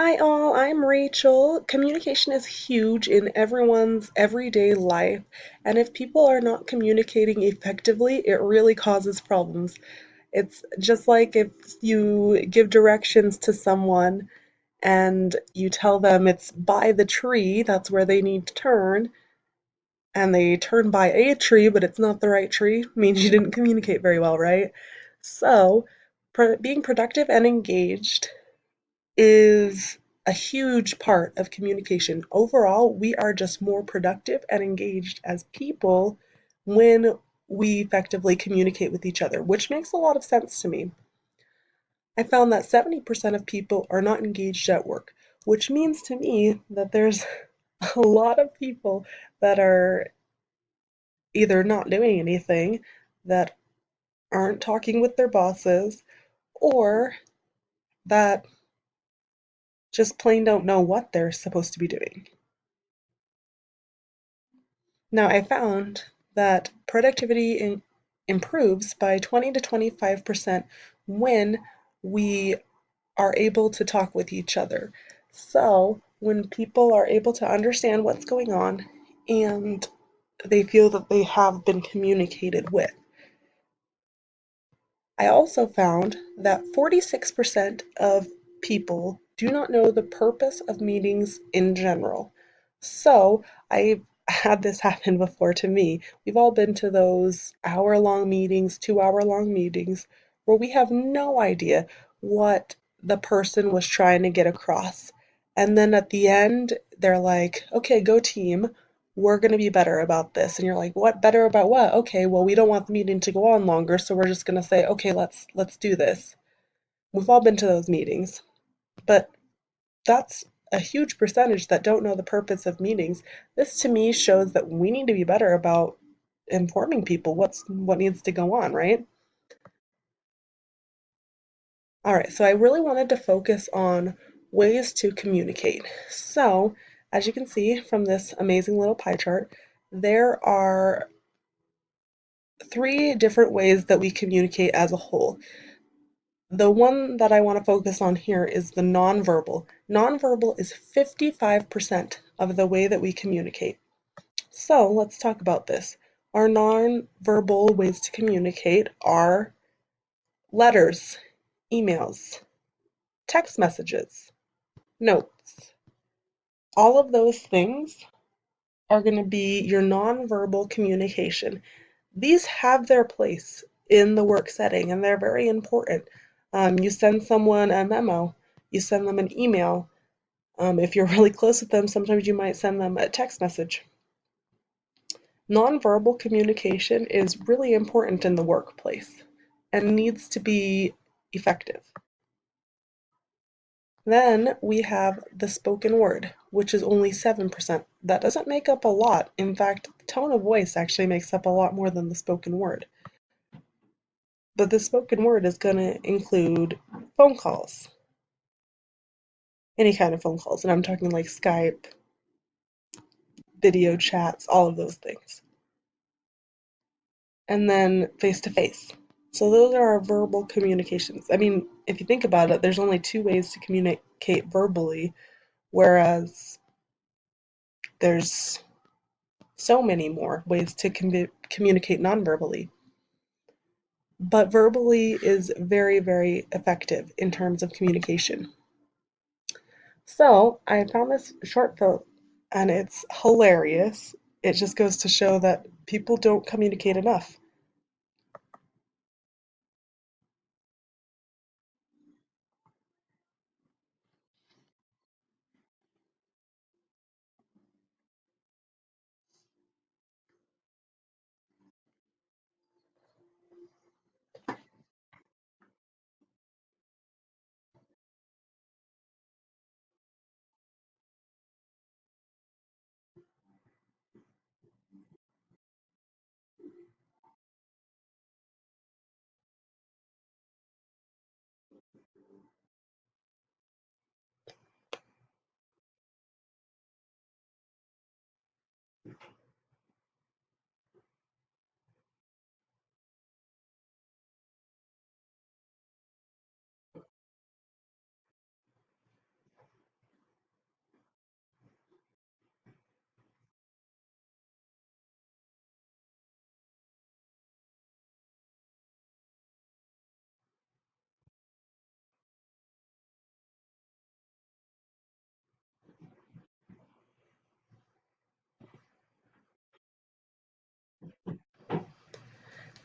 Hi all, I'm Rachel. Communication is huge in everyone's everyday life, and if people are not communicating effectively, it really causes problems. It's just like if you give directions to someone and you tell them it's by the tree, that's where they need to turn, and they turn by a tree, but it's not the right tree, means you didn't communicate very well, right? So, being productive and engaged is a huge part of communication. Overall, we are just more productive and engaged as people when we effectively communicate with each other, which makes a lot of sense to me. I found that 70% of people are not engaged at work, which means to me that there's a lot of people that are either not doing anything, that aren't talking with their bosses, or that just plain don't know what they're supposed to be doing. Now, I found that productivity improves by 20 to 25% when we are able to talk with each other. So, when people are able to understand what's going on and they feel that they have been communicated with. I also found that 46% of people do not know the purpose of meetings in general. So I've had this happen before to me. We've all been to those hour-long meetings, 2-hour-long meetings, where we have no idea what the person was trying to get across. And then at the end, they're like, okay, go team, we're going to be better about this. And you're like, what, better about what? Okay, well, we don't want the meeting to go on longer, so we're just going to say, okay, let's do this. We've all been to those meetings, but that's a huge percentage that don't know the purpose of meetings. This to me shows that we need to be better about informing people what needs to go on, right? All right, so I really wanted to focus on ways to communicate. So, as you can see from this amazing little pie chart, there are three different ways that we communicate as a whole. The one that I want to focus on here is the nonverbal. Nonverbal is 55% of the way that we communicate. So let's talk about this. Our nonverbal ways to communicate are letters, emails, text messages, notes. All of those things are going to be your nonverbal communication. These have their place in the work setting and they're very important. You send someone a memo, you send them an email. If you're really close with them, sometimes you might send them a text message. Nonverbal communication is really important in the workplace and needs to be effective. Then we have the spoken word, which is only 7%. That doesn't make up a lot. In fact, the tone of voice actually makes up a lot more than the spoken word. But the spoken word is going to include phone calls, any kind of phone calls. And I'm talking like Skype, video chats, all of those things. And then face to face. So those are our verbal communications. I mean, if you think about it, there's only two ways to communicate verbally, whereas there's so many more ways to communicate non-verbally. But verbally is very, very effective in terms of communication. So I found this short film and it's hilarious. It just goes to show that people don't communicate enough.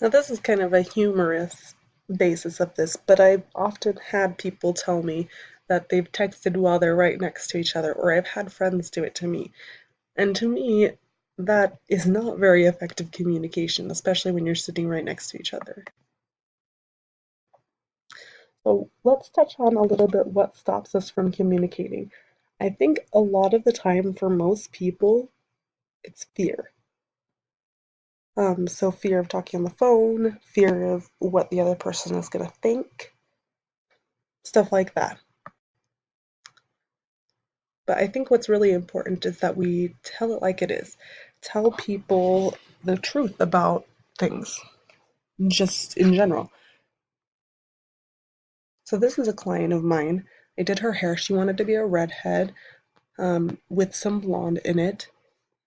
Now, this is kind of a humorous basis of this, but I've often had people tell me that they've texted while they're right next to each other, or I've had friends do it to me. And to me, that is not very effective communication, especially when you're sitting right next to each other. So let's touch on a little bit what stops us from communicating. I think a lot of the time for most people, it's fear. So fear of talking on the phone, fear of what the other person is going to think, stuff like that. But I think what's really important is that we tell it like it is. Tell people the truth about things, just in general. So this is a client of mine. I did her hair. She wanted to be a redhead with some blonde in it.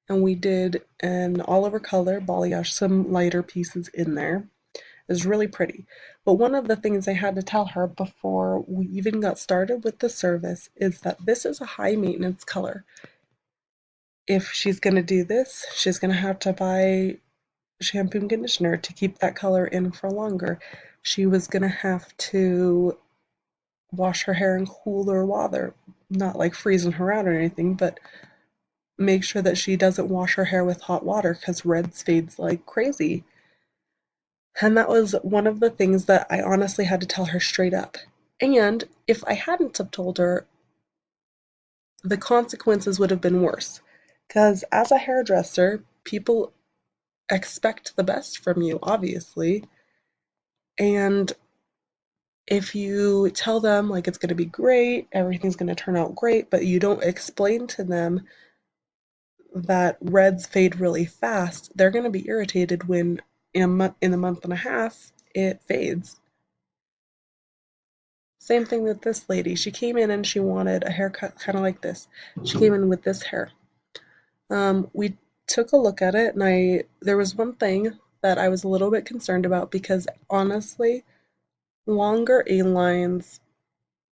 And we did an all over color balayage, some lighter pieces in there. It was really pretty. But one of the things I had to tell her before we even got started with the service is that this is a high maintenance color. If she's going to do this, she's going to have to buy shampoo and conditioner to keep that color in for longer. She was going to have to wash her hair in cooler water, not like freezing her out or anything, but make sure that she doesn't wash her hair with hot water because reds fades like crazy. And that was one of the things that I honestly had to tell her straight up. And if I hadn't have told her, the consequences would have been worse. Because as a hairdresser, people expect the best from you, obviously. And if you tell them like it's going to be great, everything's going to turn out great, but you don't explain to them that reds fade really fast, they're going to be irritated when in a month and a half it fades. Same thing with this lady. She came in and she wanted a haircut kind of like this. She came in with this hair. We took a look at it, and I there was one thing that I was a little bit concerned about because honestly, longer A-lines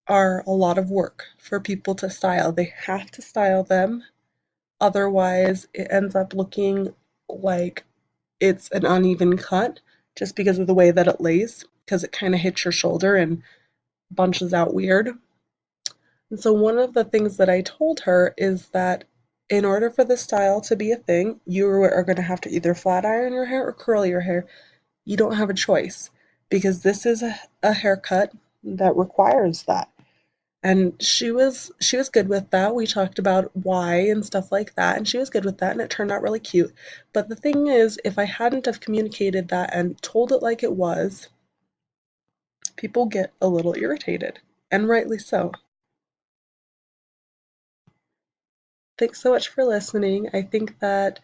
are a lot of work for people to style. They have to style them, otherwise it ends up looking like it's an uneven cut just because of the way that it lays, because it kind of hits your shoulder and bunches out weird. And so one of the things that I told her is that in order for this style to be a thing, you are going to have to either flat iron your hair or curl your hair. You don't have a choice because this is a haircut that requires that. And she was good with that. We talked about why and stuff like that, and she was good with that, and it turned out really cute. But the thing is, if I hadn't have communicated that and told it like it was, people get a little irritated, and rightly so. Thanks so much for listening. I think that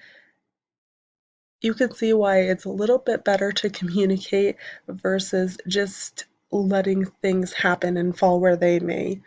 you can see why it's a little bit better to communicate versus just letting things happen and fall where they may.